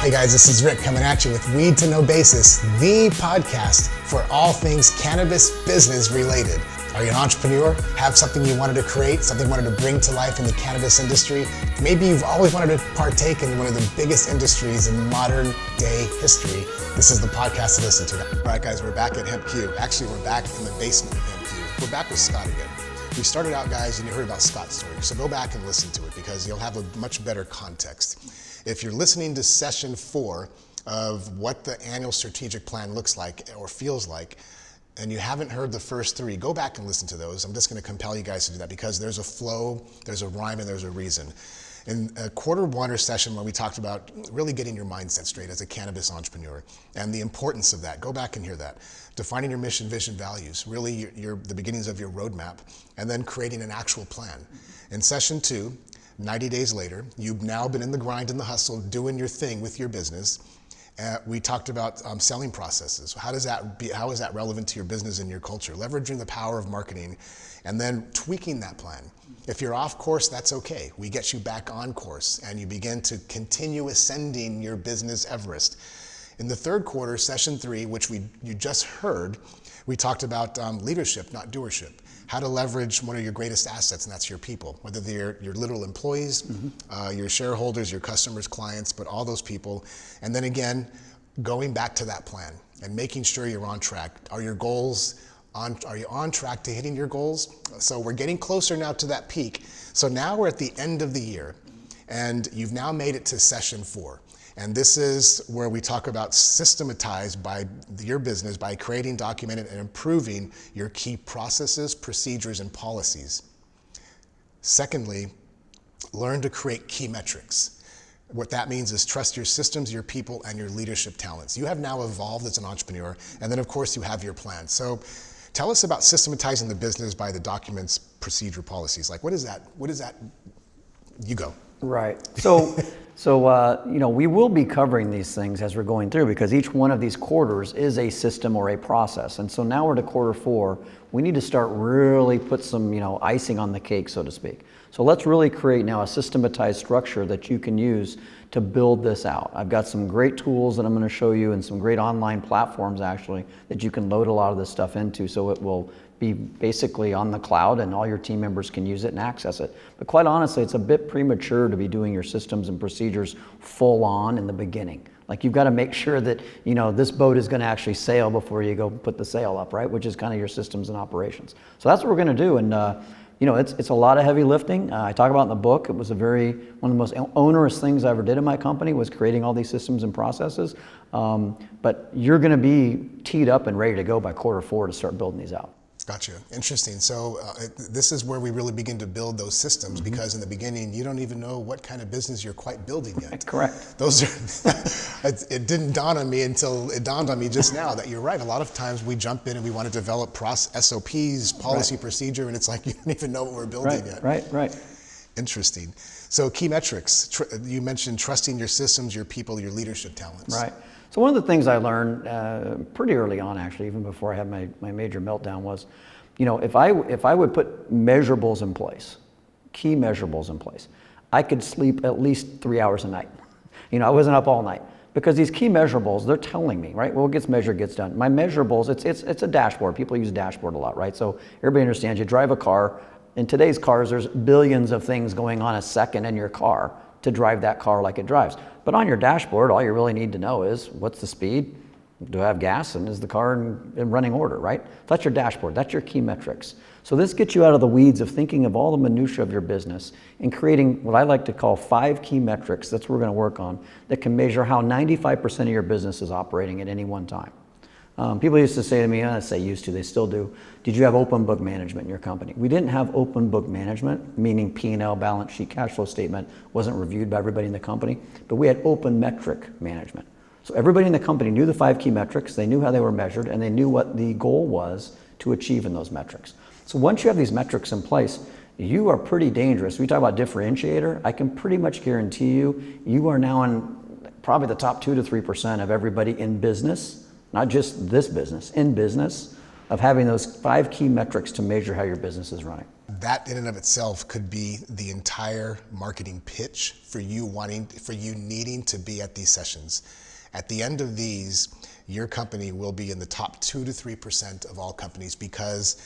Hey guys, this is Rick coming at you with Weed to No Basis, the podcast for all things cannabis business related. Are you an entrepreneur? Have something you wanted to create, something you wanted to bring to life in the cannabis industry? Maybe you've always wanted to partake in one of the biggest industries in modern day history. This is the podcast to listen to. All right guys, we're back at HempQ. Actually, we're back in the basement of HempQ. We're back with Scott again. We started out, guys, and you heard about Scott's story. So go back and listen to it because you'll have a much better context. If you're listening to session 4 of what the annual strategic plan looks like or feels like, and you haven't heard the first 3, go back and listen to those. I'm just going to compel you guys to do that because there's a flow, there's a rhyme, and there's a reason. In quarter 1 session when we talked about really getting your mindset straight as a cannabis entrepreneur and the importance of that, go back and hear that. Defining your mission, vision, values, really the beginnings of your roadmap, and then creating an actual plan. In session 2, 90 days later, you've now been in the grind and the hustle, doing your thing with your business. We talked about selling processes. How is that relevant to your business and your culture? Leveraging the power of marketing and then tweaking that plan. If you're off course, that's okay. We get you back on course and you begin to continue ascending your business Everest. In the third quarter, session 3, which you just heard, we talked about leadership, not doership. How to leverage one of your greatest assets, and that's your people, whether they're your literal employees, your shareholders, your customers, clients, but all those people. And then again, going back to that plan and making sure you're on track. Are your goals are you on track to hitting your goals? So we're getting closer now to that peak. So now we're at the end of the year, and you've now made it to session 4. And this is where we talk about systematize by your business by creating, documenting, and improving your key processes, procedures, and policies. Secondly, learn to create key metrics. What that means is trust your systems, your people, and your leadership talents. You have now evolved as an entrepreneur, and then of course you have your plan. So tell us about systematizing the business by the documents, procedure, policies. Like what is that? You go. Right. So we will be covering these things as we're going through because each one of these quarters is a system or a process. And so now we're to quarter 4. We need to start really put some, icing on the cake, so to speak. So let's really create now a systematized structure that you can use to build this out. I've got some great tools that I'm going to show you and some great online platforms actually that you can load a lot of this stuff into so it will be basically on the cloud and all your team members can use it and access it. But quite honestly, it's a bit premature to be doing your systems and procedures full on in the beginning. Like you've got to make sure that, this boat is going to actually sail before you go put the sail up, right? Which is kind of your systems and operations. So that's what we're going to do. And, it's a lot of heavy lifting. I talk about in the book, it was one of the most onerous things I ever did in my company was creating all these systems and processes. But you're going to be teed up and ready to go by quarter 4 to start building these out. Gotcha. Interesting. So this is where we really begin to build those systems because in the beginning, you don't even know what kind of business you're quite building yet. Correct. It didn't dawn on me until it dawned on me just now that you're right. A lot of times we jump in and we want to develop SOPs, policy, procedure, and it's like you don't even know what we're building yet. Right. Interesting. So key metrics. You mentioned trusting your systems, your people, your leadership talents. Right. So one of the things I learned pretty early on, actually, even before I had my major meltdown was, if I would put measurables in place, key measurables in place, I could sleep at least 3 hours a night. I wasn't up all night because these key measurables, they're telling me, right? Well, what gets measured gets done. My measurables, it's a dashboard. People use dashboard a lot, right? So everybody understands you drive a car. In today's cars, there's billions of things going on a second in your car to drive that car like it drives. But on your dashboard, all you really need to know is what's the speed, do I have gas, and is the car in running order, right? That's your dashboard, that's your key metrics. So this gets you out of the weeds of thinking of all the minutia of your business and creating what I like to call 5 key metrics, that's what we're gonna work on, that can measure how 95% of your business is operating at any one time. People used to say to me, they still do, did you have open book management in your company? We didn't have open book management, meaning P&L, balance sheet, cash flow statement wasn't reviewed by everybody in the company, but we had open metric management. So everybody in the company knew the 5 key metrics, they knew how they were measured, and they knew what the goal was to achieve in those metrics. So once you have these metrics in place, you are pretty dangerous. We talk about differentiator, I can pretty much guarantee you are now in probably the top 2 to 3% of everybody in business, not just this business, in business, of having those 5 key metrics to measure how your business is running. that in and of itself could be the entire marketing pitch for you needing to be at these sessions. At the end of these, your company will be in the top 2 to 3% of all companies because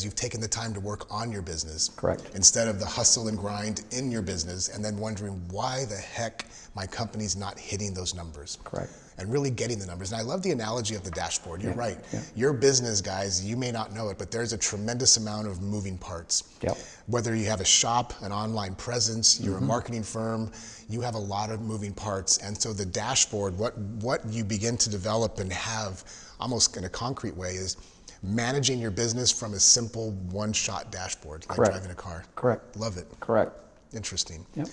you've taken the time to work on your business. Correct. Instead of the hustle and grind in your business and then wondering why the heck my company's not hitting those numbers. Correct. And really getting the numbers. And I love the analogy of the dashboard. You're right. Yeah. Your business, guys, you may not know it, but there's a tremendous amount of moving parts. Yep. Whether you have a shop, an online presence, you're a marketing firm, you have a lot of moving parts. And so the dashboard, what you begin to develop and have almost in a concrete way is managing your business from a simple one-shot dashboard, like Correct. driving a car. Correct. Love it. Correct. Interesting. Yep.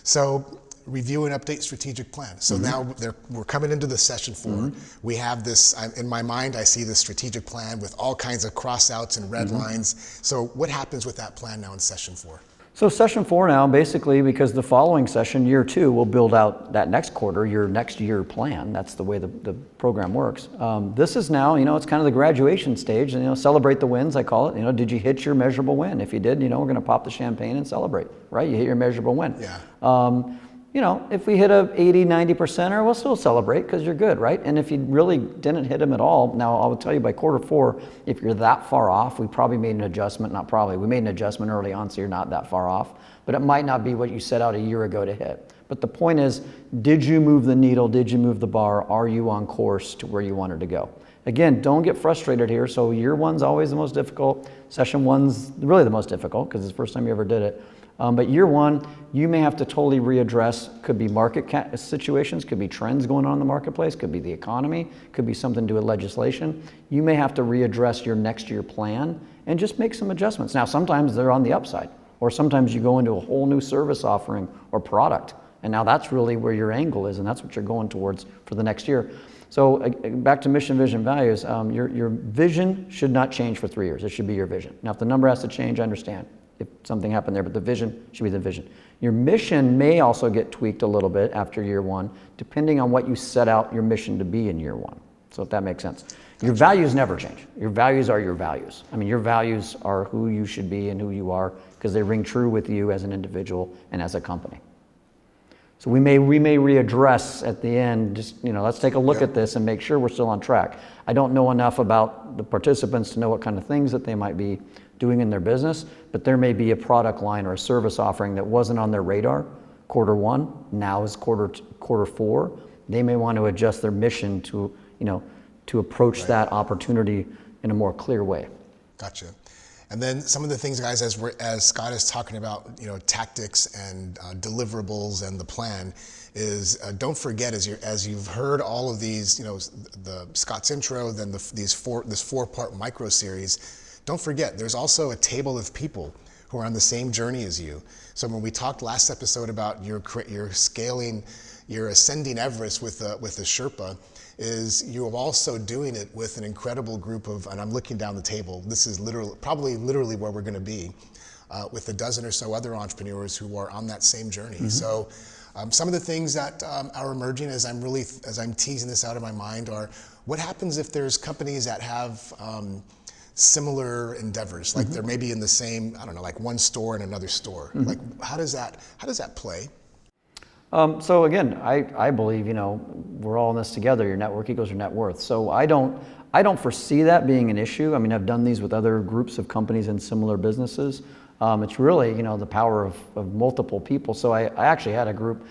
So review and update strategic plan. So now we're coming into the session 4. We have this, in my mind, I see this strategic plan with all kinds of cross-outs and red lines. So what happens with that plan now in session 4? So session 4 now, basically, because the following session, year 2, will build out that next quarter, your next year plan. That's the way the program works. This is now, it's kind of the graduation stage, and celebrate the wins, I call it. Did you hit your measurable win? If you did, we're going to pop the champagne and celebrate, right? You hit your measurable win. Yeah. If we hit a 80, 90%er, we'll still celebrate because you're good, right? And if you really didn't hit them at all, now I will tell you by quarter 4, if you're that far off, we probably made an adjustment, we made an adjustment early on so you're not that far off, but it might not be what you set out a year ago to hit. But the point is, did you move the needle? Did you move the bar? Are you on course to where you wanted to go? Again, don't get frustrated here. So year 1's always the most difficult. Session 1's really the most difficult because it's the first time you ever did it. But year 1, you may have to totally readdress, could be market situations, could be trends going on in the marketplace, could be the economy, could be something to do with legislation. You may have to readdress your next year plan and just make some adjustments. Now, sometimes they're on the upside, or sometimes you go into a whole new service offering or product, and now that's really where your angle is, and that's what you're going towards for the next year. So back to mission, vision, values, your vision should not change for 3 years. It should be your vision. Now, if the number has to change, I understand. If something happened there, but the vision should be the vision. Your mission may also get tweaked a little bit after year 1, depending on what you set out your mission to be in year 1. So if that makes sense. Your values never change. Your values are your values. I mean, your values are who you should be and who you are because they ring true with you as an individual and as a company. So we may readdress at the end, just, let's take a look at this and make sure we're still on track. I don't know enough about the participants to know what kind of things that they might be doing in their business, but there may be a product line or a service offering that wasn't on their radar quarter 1, now is quarter 4. They may want to adjust their mission to approach that opportunity in a more clear way. Gotcha. And then some of the things, guys, as Scott is talking about, tactics and deliverables and the plan, is don't forget as you've heard all of these, the Scott's intro, then this 4-part micro series. Don't forget, there's also a table of people who are on the same journey as you. So when we talked last episode about your scaling, your ascending Everest with a Sherpa, is you're also doing it with an incredible group of, and I'm looking down the table, this is probably literally where we're going to be, with a dozen or so other entrepreneurs who are on that same journey. So some of the things that are emerging as I'm teasing this out of my mind are, what happens if there's companies that have similar endeavors, like they're maybe in the same, I don't know, like one store and another store. Like how does that play? So again, I believe, we're all in this together. Your network equals your net worth. So I don't foresee that being an issue. I mean, I've done these with other groups of companies in similar businesses. It's really, the power of multiple people. So I actually had a group,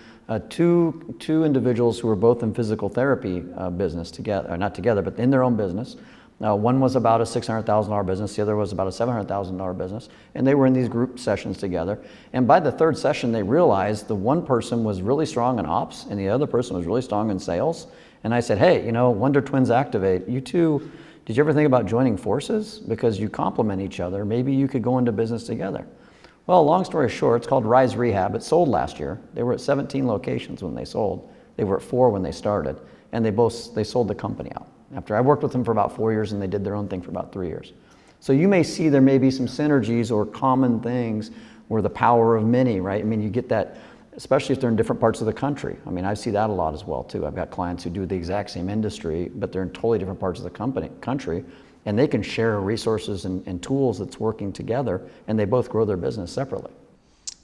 two individuals who were both in physical therapy business together, not together, but in their own business. One was about a $600,000 business, the other was about a $700,000 business, and they were in these group sessions together. And by the 3rd session, they realized the one person was really strong in ops and the other person was really strong in sales. And I said, hey, Wonder Twins Activate, you two, did you ever think about joining forces? Because you complement each other. Maybe you could go into business together. Well, long story short, it's called Rise Rehab. It sold last year. They were at 17 locations when they sold. They were at 4 when they started, and they sold the company out. After I worked with them for about 4 years, and they did their own thing for about 3 years. So you may see there may be some synergies or common things where the power of many, right? I mean, you get that, especially if they're in different parts of the country. I mean, I see that a lot as well too. I've got clients who do the exact same industry, but they're in totally different parts of the country. and they can share resources and tools that's working together, and they both grow their business separately.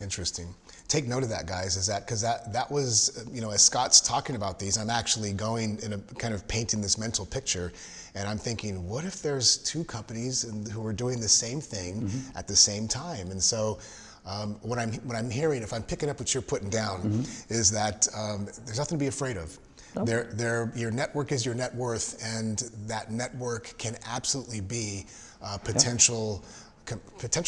Interesting. Take note of that, guys, is that because that was, as Scott's talking about these, I'm actually going in a kind of painting this mental picture, and I'm thinking, what if there's two companies who are doing the same thing at the same time? And so what I'm hearing, if I'm picking up what you're putting down, is that there's nothing to be afraid of. Nope. Your network is your net worth, and that network can absolutely be potential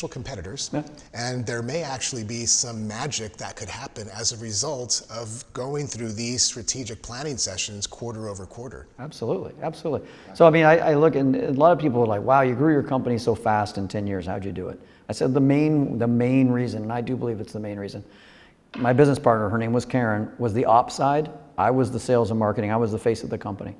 competitors, and there may actually be some magic that could happen as a result of going through these strategic planning sessions quarter over quarter. Absolutely, absolutely. So I mean, I look, and a lot of people are like, wow, you grew your company so fast in 10 years, how'd you do it? I said the main reason, and I do believe it's the main reason, my business partner, her name was Karen, was the ops side. I was the sales and marketing. I was the face of the company.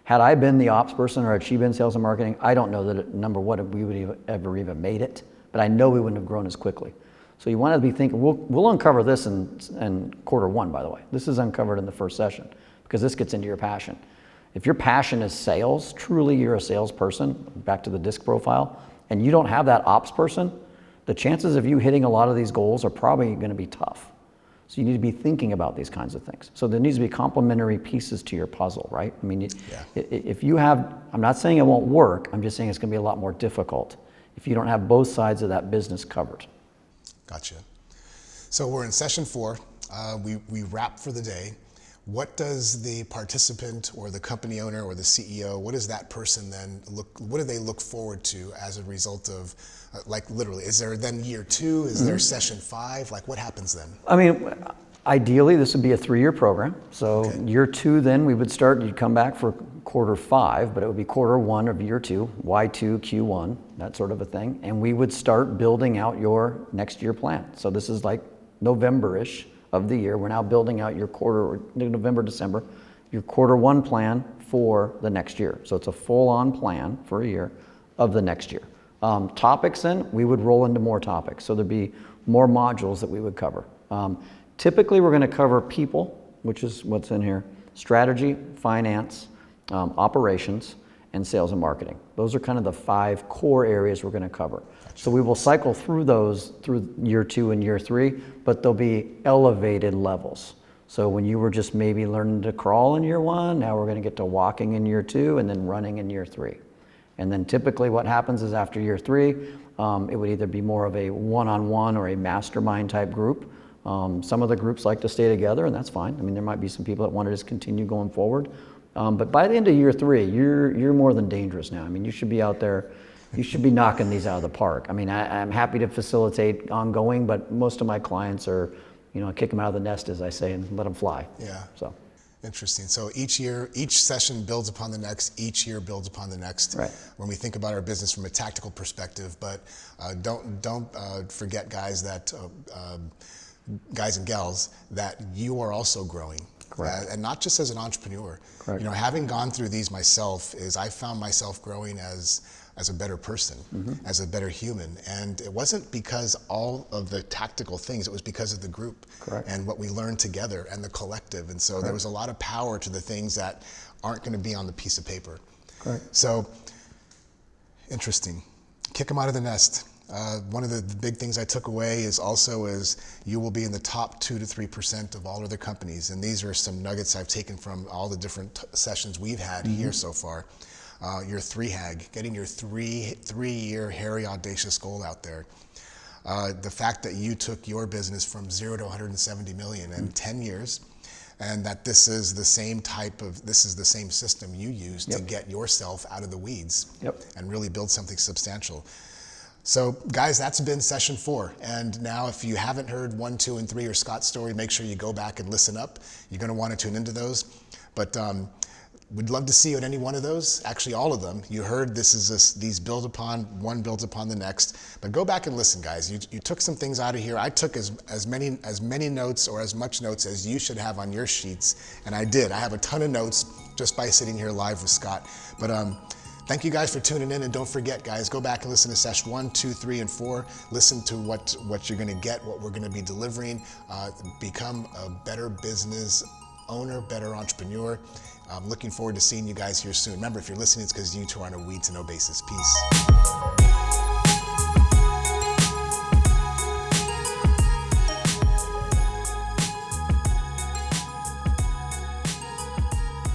Had I been the ops person, or had she been sales and marketing, I don't know that number one, we would ever even made it, but I know we wouldn't have grown as quickly. So you want to be thinking, we'll uncover this in quarter one, by the way. This is uncovered in the first session, because this gets into your passion. If your passion is sales, truly you're a salesperson, back to the DISC profile, and you don't have that ops person, the chances of you hitting a lot of these goals are probably going to be tough. So you need to be thinking about these kinds of things. So there needs to be complementary pieces to your puzzle, right? I mean, if you have, I'm not saying it won't work, I'm just saying it's going to be a lot more difficult if you don't have both sides of that business covered. Gotcha. So we're in session 4. We wrap for the day. What does the participant or the company owner or the CEO, what does that person then what do they look forward to as a result of, like literally, is there then year 2? Is there session 5? Like what happens then? I mean, ideally this would be a 3-year program. So year 2 then we would start, you'd come back for quarter 5, but it would be quarter 1 of year 2, Y2, Q1, that sort of a thing. And we would start building out your next year plan. So this is like November-ish of the year. We're now building out your quarter, November, December, your quarter 1 plan for the next year. So it's a full-on plan for a year of the next year. Topics then, we would roll into more topics. So there'd be more modules that we would cover. Typically we're going to cover people, which is what's in here, strategy, finance, operations, and sales and marketing. Those are kind of the 5 core areas we're going to cover. So we will cycle through those through year 2 and year 3, but they'll be elevated levels. So when you were just maybe learning to crawl in year 1, now we're going to get to walking in year 2 and then running in year 3. And then typically what happens is after year 3, it would either be more of a one-on-one or a mastermind type group. Some of the groups like to stay together, and that's fine. I mean, there might be some people that want to just continue going forward. But by the end of year 3, you're more than dangerous now. I mean, you should be out there, you should be knocking these out of the park. I mean, I'm happy to facilitate ongoing, but most of my clients are, kick them out of the nest, as I say, and let them fly. Yeah. So. Interesting. So each session builds upon the next, each year builds upon the next. Right. When we think about our business from a tactical perspective, but don't forget, guys, that guys and gals, that you are also growing. Correct. And not just as an entrepreneur. Correct. Having gone through these myself, I found myself growing as a better person, as a better human. And it wasn't because all of the tactical things, it was because of the group. Correct. And what we learned together and the collective. And so there was a lot of power to the things that aren't going to be on the piece of paper. Correct. So, interesting. Kick them out of the nest. One of the big things I took away is you will be in the top 2 to 3% of all other companies. And these are some nuggets I've taken from all the different sessions we've had here so far. Your 3HAG, getting your three-year hairy, audacious goal out there. The fact that you took your business from 0 to 170 million in 10 years, and that this is the same system you use to get yourself out of the weeds and really build something substantial. So guys, that's been session 4. And now if you haven't heard 1, 2, and 3 or Scott's story, make sure you go back and listen up. You're going to want to tune into those. But we'd love to see you at any one of those, actually all of them. You heard these build upon, one builds upon the next. But go back and listen, guys. You took some things out of here. I took as many notes or as much notes as you should have on your sheets. And I did. I have a ton of notes just by sitting here live with Scott. But thank you guys for tuning in, and don't forget, guys, go back and listen to session 1, 2, 3, and 4. Listen to what you're going to get, what we're going to be delivering. Become a better business owner, better entrepreneur. I'm looking forward to seeing you guys here soon. Remember, if you're listening, it's because you two are on a weed to know basis. Peace.